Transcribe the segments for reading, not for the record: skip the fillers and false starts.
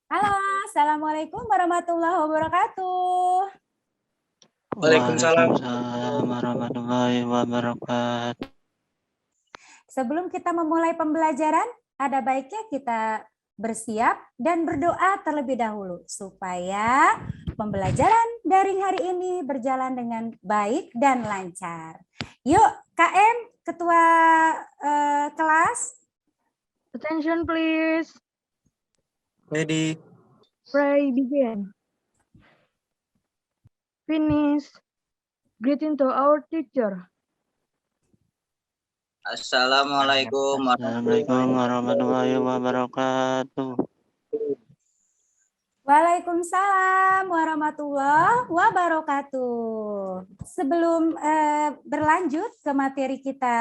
Halo, Assalamualaikum warahmatullahi wabarakatuh. Waalaikumsalam. Waalaikumsalam warahmatullahi wabarakatuh. Sebelum kita memulai pembelajaran, ada baiknya kita bersiap dan berdoa terlebih dahulu supaya pembelajaran daring hari ini berjalan dengan baik dan lancar. Yuk, KM, Ketua kelas. Attention please. Ready. Pray begin. Finish. Greeting to our teacher. Assalamualaikum Assalamualaikum warahmatullahi wabarakatuh. Waalaikumsalam warahmatullahi wabarakatuh. Sebelum berlanjut ke materi kita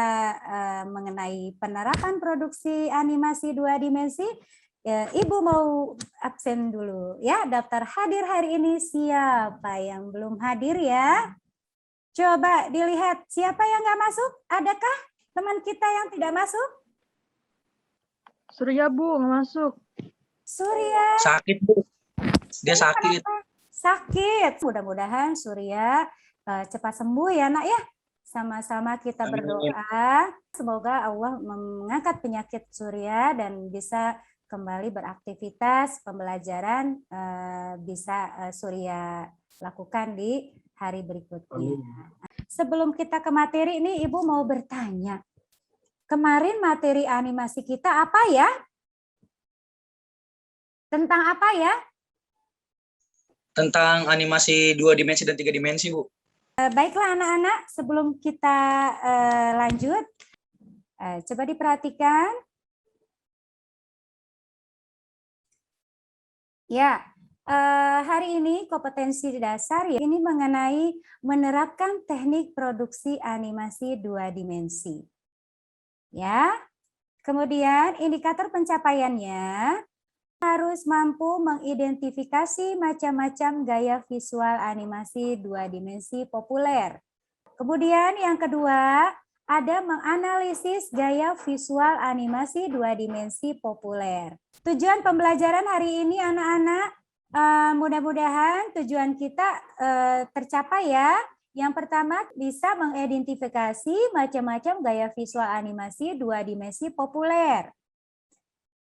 mengenai penerapan produksi animasi 2 dimensi, Ibu mau absen dulu ya. Daftar hadir hari ini siapa yang belum hadir ya? Coba dilihat siapa yang nggak masuk? Adakah teman kita yang tidak masuk? Surya Bu, nggak masuk. Surya. Sakit, Bu. Dia sakit. Sakit. Mudah-mudahan Surya cepat sembuh ya, Nak ya. Sama-sama kita berdoa. Semoga Allah mengangkat penyakit Surya dan bisa kembali beraktivitas pembelajaran bisa Surya lakukan di hari berikutnya. Sebelum kita ke materi ini, Ibu mau bertanya. Kemarin materi animasi kita apa ya? Tentang apa ya? Tentang animasi 2 dimensi dan 3 dimensi, Bu. Baiklah anak-anak, sebelum kita lanjut, coba diperhatikan. Ya, hari ini kompetensi dasar ya, ini mengenai menerapkan teknik produksi animasi 2 dimensi. Ya, kemudian indikator pencapaiannya harus mampu mengidentifikasi macam-macam gaya visual animasi 2 dimensi populer. Kemudian yang kedua, ada menganalisis gaya visual animasi 2 dimensi populer. Tujuan pembelajaran hari ini anak-anak, mudah-mudahan tujuan kita tercapai ya. Yang pertama, bisa mengidentifikasi macam-macam gaya visual animasi 2 dimensi populer.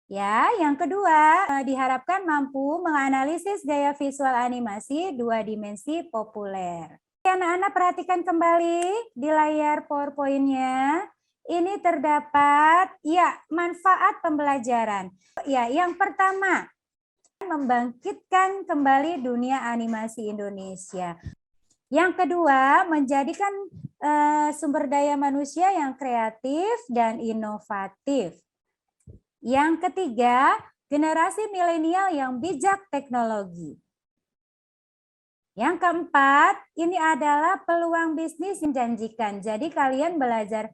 Ya, yang kedua, diharapkan mampu menganalisis gaya visual animasi 2 dimensi populer. Anak-anak perhatikan kembali di layar PowerPoint-nya. Ini terdapat ya manfaat pembelajaran. Ya, yang pertama, membangkitkan kembali dunia animasi Indonesia. Yang kedua, menjadikan sumber daya manusia yang kreatif dan inovatif. Yang ketiga, generasi milenial yang bijak teknologi. Yang keempat, ini adalah peluang bisnis menjanjikan. Jadi kalian belajar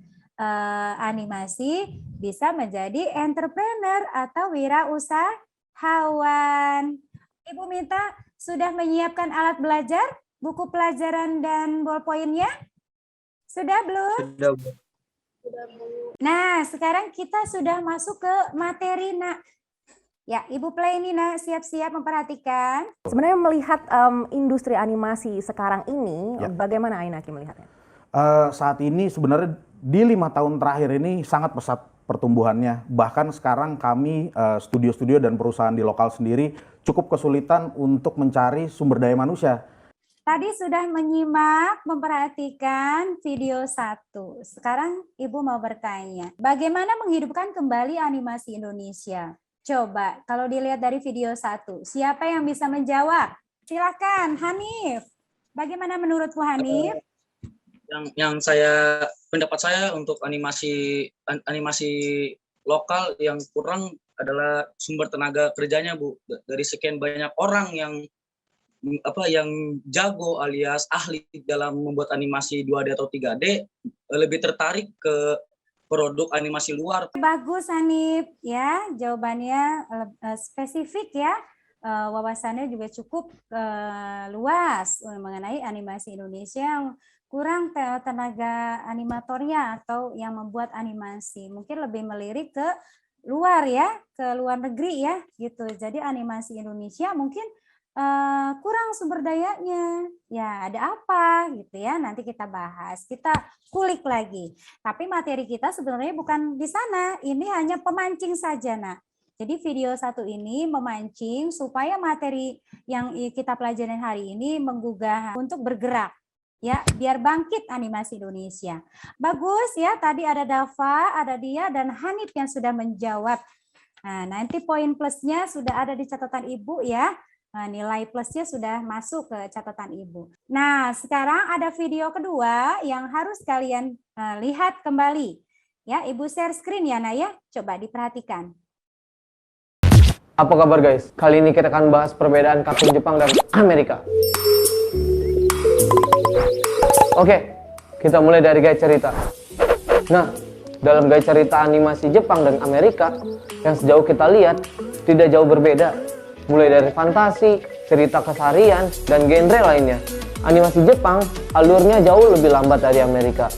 animasi bisa menjadi entrepreneur atau wirausahawan. Ibu minta sudah menyiapkan alat belajar, buku pelajaran dan ballpoint-nya? Sudah belum? Sudah, Bu. Nah, sekarang kita sudah masuk ke materi, Nak. Ya, Ibu Play ini, Nak, siap-siap memperhatikan. Sebenarnya melihat industri animasi sekarang ini, bagaimana Ainaki melihatnya? Saat ini sebenarnya di 5 tahun terakhir ini sangat pesat pertumbuhannya. Bahkan sekarang kami studio-studio dan perusahaan di lokal sendiri cukup kesulitan untuk mencari sumber daya manusia. Tadi sudah menyimak, memperhatikan video 1. Sekarang Ibu mau bertanya, bagaimana menghidupkan kembali animasi Indonesia? Coba, kalau dilihat dari video 1, siapa yang bisa menjawab? Silakan, Hanif. Bagaimana menurutmu, Hanif? Pendapat saya untuk animasi lokal yang kurang adalah sumber tenaga kerjanya, Bu. Dari sekian banyak orang yang jago alias ahli dalam membuat animasi 2D atau 3D, lebih tertarik ke produk animasi luar. Bagus Hanif, ya jawabannya spesifik ya, wawasannya juga cukup luas mengenai animasi Indonesia yang kurang tenaga animatornya atau yang membuat animasi. Mungkin lebih melirik ke luar ya, ke luar negeri ya gitu. Jadi animasi Indonesia mungkin kurang sumber dayanya. Ya, ada apa gitu ya. Nanti kita bahas, kita kulik lagi. Tapi materi kita sebenarnya bukan di sana. Ini hanya pemancing saja, Nak. Jadi video satu ini memancing supaya materi yang kita pelajarin hari ini menggugah untuk bergerak. Ya, biar bangkit animasi Indonesia. Bagus ya, tadi ada Dava, ada dia, dan Hanif yang sudah menjawab. Nah, nanti poin plusnya sudah ada di catatan Ibu ya. Nah, nilai plusnya sudah masuk ke catatan Ibu. Nah, sekarang ada video kedua yang harus kalian lihat kembali. Ya, Ibu share screen ya, Naya. Coba diperhatikan. Apa kabar guys? Kali ini kita akan bahas perbedaan kartun Jepang dan Amerika. Oke, kita mulai dari gaya cerita. Nah, dalam gaya cerita animasi Jepang dan Amerika, yang sejauh kita lihat, tidak jauh berbeda. Mulai dari fantasi, cerita keseharian, dan genre lainnya. Animasi Jepang, alurnya jauh lebih lambat dari Amerika.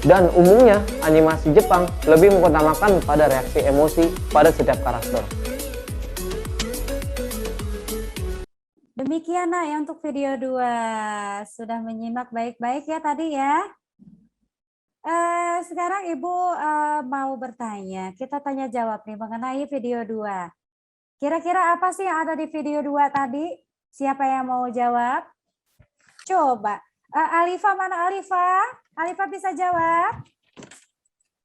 Dan umumnya, animasi Jepang lebih mengutamakan pada reaksi emosi pada setiap karakter. Demikian ya untuk video 2. Sudah menyimak baik-baik ya tadi ya. Sekarang Ibu mau bertanya. Kita tanya jawab nih mengenai video 2. Kira-kira apa sih yang ada di video 2 tadi? Siapa yang mau jawab? Coba. Alifa, mana Alifa? Alifa bisa jawab?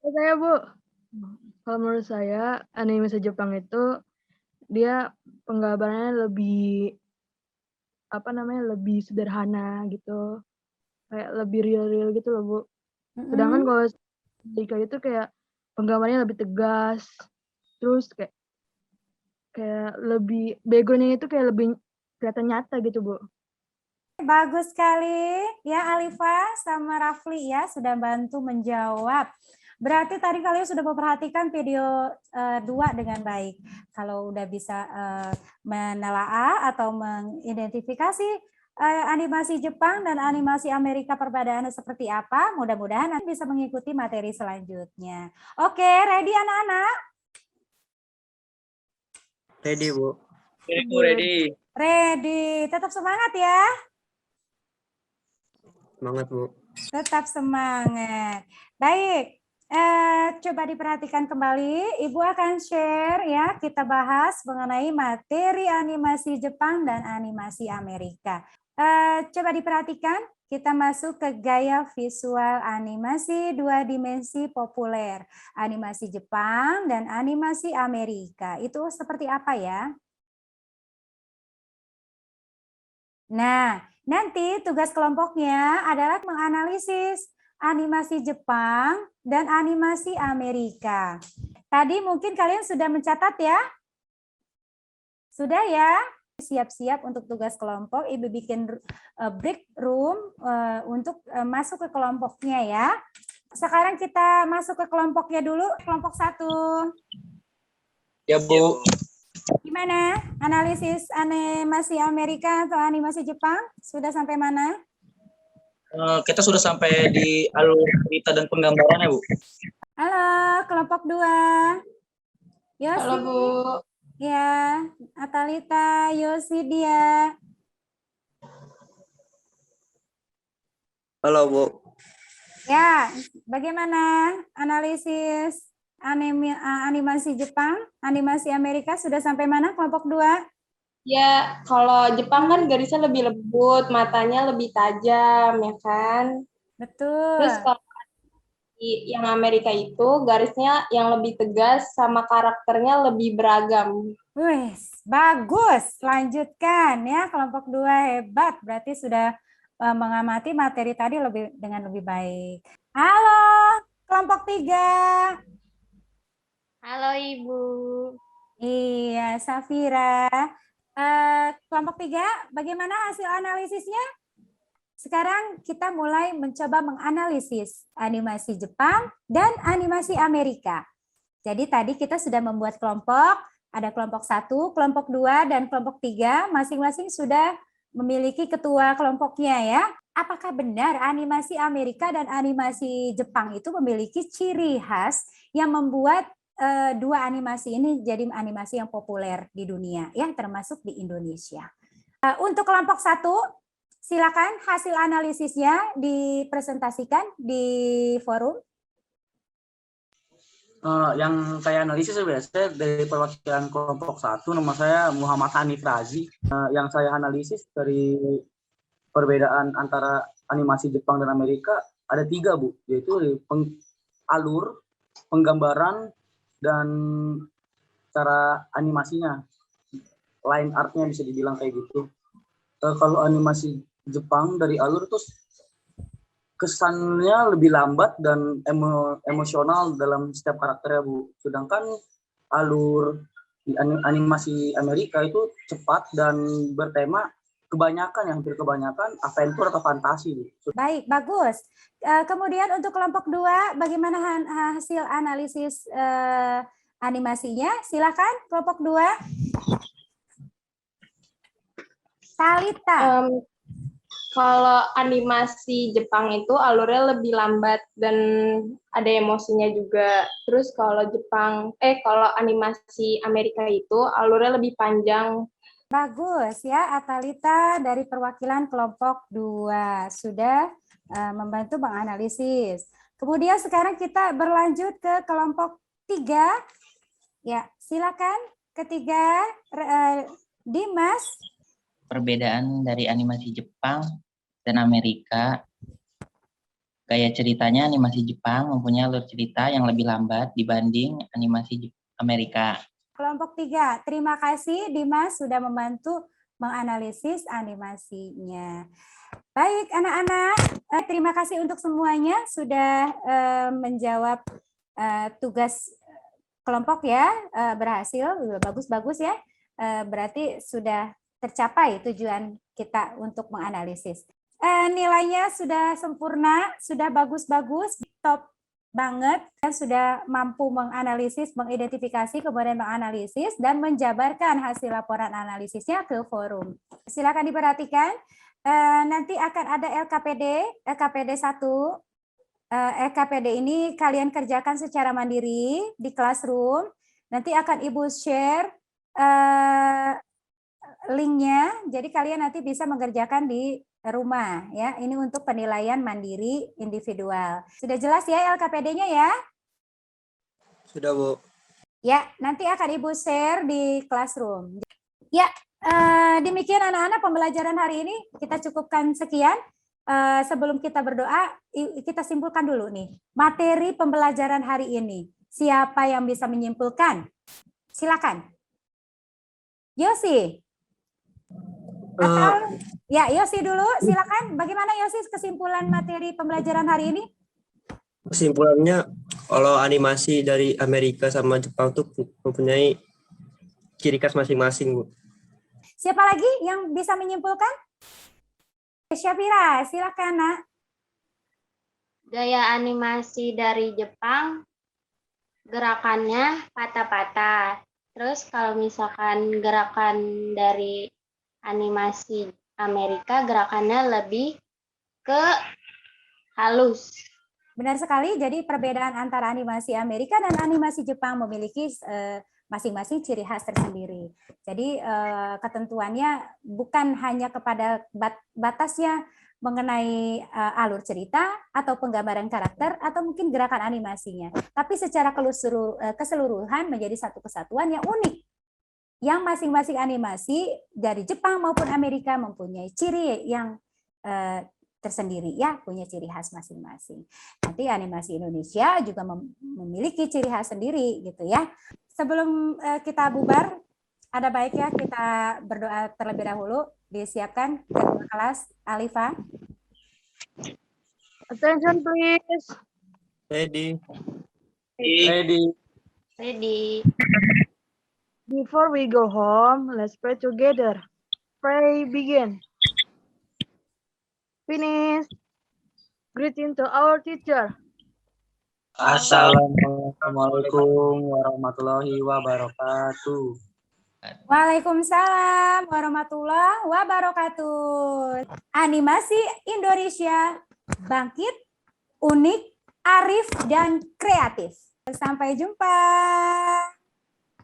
Saya Bu, kalau menurut saya animasi Jepang itu dia penggambarannya lebih lebih sederhana gitu, kayak lebih real gitu loh Bu. Sedangkan kalau Amerika itu kayak penggambarannya lebih tegas, terus kayak lebih background-nya itu kayak lebih kelihatan nyata gitu Bu. Bagus sekali ya Alifa sama Rafli ya sudah bantu menjawab. Berarti tadi kalian sudah memperhatikan video 2 dengan baik. Kalau udah bisa menelaah atau mengidentifikasi animasi Jepang dan animasi Amerika perbedaannya seperti apa, mudah-mudahan nanti bisa mengikuti materi selanjutnya. Oke, ready anak-anak? Ready, Bu. Ready. Ready. Tetap semangat ya. Semangat, Bu. Tetap semangat. Baik. Coba diperhatikan kembali. Ibu akan share ya. Kita bahas mengenai materi animasi Jepang dan animasi Amerika. Coba diperhatikan. Kita masuk ke gaya visual animasi 2 dimensi populer. Animasi Jepang dan animasi Amerika. Itu seperti apa ya? Nah, nanti tugas kelompoknya adalah menganalisis animasi Jepang dan animasi Amerika. Tadi mungkin kalian sudah mencatat ya? Sudah ya? Siap-siap untuk tugas kelompok. Ibu bikin break room untuk masuk ke kelompoknya ya. Sekarang kita masuk ke kelompoknya dulu. Kelompok 1. Ya, Bu. Gimana? Analisis animasi Amerika atau animasi Jepang? Sudah sampai mana? Kita sudah sampai di alur cerita dan penggambarannya, Bu. Halo, kelompok 2. Yosi. Halo, Bu. Ya, Atalita, Yosi dia. Halo, Bu. Ya, bagaimana analisis animasi Jepang, animasi Amerika sudah sampai mana kelompok 2? Ya, kalau Jepang kan garisnya lebih lembut, matanya lebih tajam, ya kan? Betul. Terus kalau yang Amerika itu garisnya yang lebih tegas sama karakternya lebih beragam. Wih, bagus. Lanjutkan ya, kelompok 2 hebat. Berarti sudah mengamati materi tadi dengan lebih baik. Halo, kelompok 3. Halo Ibu. Iya, Safira. Kelompok 3, bagaimana hasil analisisnya? Sekarang kita mulai mencoba menganalisis animasi Jepang dan animasi Amerika. Jadi tadi kita sudah membuat kelompok, ada kelompok 1, kelompok 2, dan kelompok 3, masing-masing sudah memiliki ketua kelompoknya ya. Apakah benar animasi Amerika dan animasi Jepang itu memiliki ciri khas yang membuat dua animasi ini jadi animasi yang populer di dunia, ya, termasuk di Indonesia. Untuk kelompok 1, silakan hasil analisisnya dipresentasikan di forum. Yang saya analisis biasanya dari perwakilan kelompok 1, nama saya Muhammad Hanif Razi. Yang saya analisis dari perbedaan antara animasi Jepang dan Amerika ada 3, Bu, yaitu alur, penggambaran, dan cara animasinya. Line artnya bisa dibilang kayak gitu. Kalau animasi Jepang dari alur tuh kesannya lebih lambat dan emosional dalam setiap karakternya, Bu. Sedangkan alur di animasi Amerika itu cepat dan bertema hampir kebanyakan adventure atau fantasi, Bu. Baik, bagus. Kemudian untuk kelompok 2, bagaimana hasil analisis animasinya? Silakan kelompok 2. Talita. Kalau animasi Jepang itu alurnya lebih lambat dan ada emosinya juga. Terus kalau kalau animasi Amerika itu alurnya lebih panjang. Bagus ya, Atalita dari perwakilan kelompok 2 sudah membantu menganalisis. Kemudian sekarang kita berlanjut ke kelompok 3. Ya, silakan ketiga, Dimas. Perbedaan dari animasi Jepang dan Amerika, gaya ceritanya animasi Jepang mempunyai alur cerita yang lebih lambat dibanding animasi Amerika. Kelompok 3, terima kasih Dimas sudah membantu menganalisis animasinya. Baik anak-anak, terima kasih untuk semuanya sudah menjawab tugas kelompok ya, berhasil, bagus-bagus ya, berarti sudah tercapai tujuan kita untuk menganalisis. Nilainya sudah sempurna, sudah bagus-bagus, top banget, dan sudah mampu menganalisis, mengidentifikasi, kemudian menganalisis, dan menjabarkan hasil laporan analisisnya ke forum. Silakan diperhatikan, nanti akan ada LKPD 1. LKPD ini kalian kerjakan secara mandiri di classroom, nanti akan Ibu share linknya, jadi kalian nanti bisa mengerjakan di rumah ya. Ini untuk penilaian mandiri individual. Sudah jelas ya LKPD-nya ya? Sudah, Bu. Ya, nanti akan Ibu share di classroom. Ya, demikian anak-anak pembelajaran hari ini kita cukupkan sekian. Sebelum kita berdoa, kita simpulkan dulu nih materi pembelajaran hari ini. Siapa yang bisa menyimpulkan? Silakan. Yosi. Atau ya Yosi dulu, silakan. Bagaimana Yosi kesimpulan materi pembelajaran hari ini? Kesimpulannya, kalau animasi dari Amerika sama Jepang tuh mempunyai ciri khas masing-masing, Bu. Siapa lagi yang bisa menyimpulkan? Syafira, silakan Nak. Gaya animasi dari Jepang, gerakannya patah-patah. Terus kalau misalkan gerakan dari animasi Amerika, gerakannya lebih ke halus. Benar sekali, jadi perbedaan antara animasi Amerika dan animasi Jepang memiliki masing-masing ciri khas tersendiri. Jadi ketentuannya bukan hanya kepada batasnya mengenai alur cerita atau penggambaran karakter atau mungkin gerakan animasinya, tapi secara keseluruhan menjadi satu kesatuan yang unik. Yang masing-masing animasi dari Jepang maupun Amerika mempunyai ciri yang tersendiri ya, punya ciri khas masing-masing. Nanti animasi Indonesia juga memiliki ciri khas sendiri gitu ya. Sebelum kita bubar, ada baiknya kita berdoa terlebih dahulu. Disiapkan ketua kelas Alifa. Attention please. Ready. Ready. Before we go home, let's pray together. Pray begin. Finish. Greeting to our teacher. Assalamualaikum warahmatullahi wabarakatuh. Waalaikumsalam warahmatullahi wabarakatuh. Animasi Indonesia bangkit, unik, arif, dan kreatif. Sampai jumpa.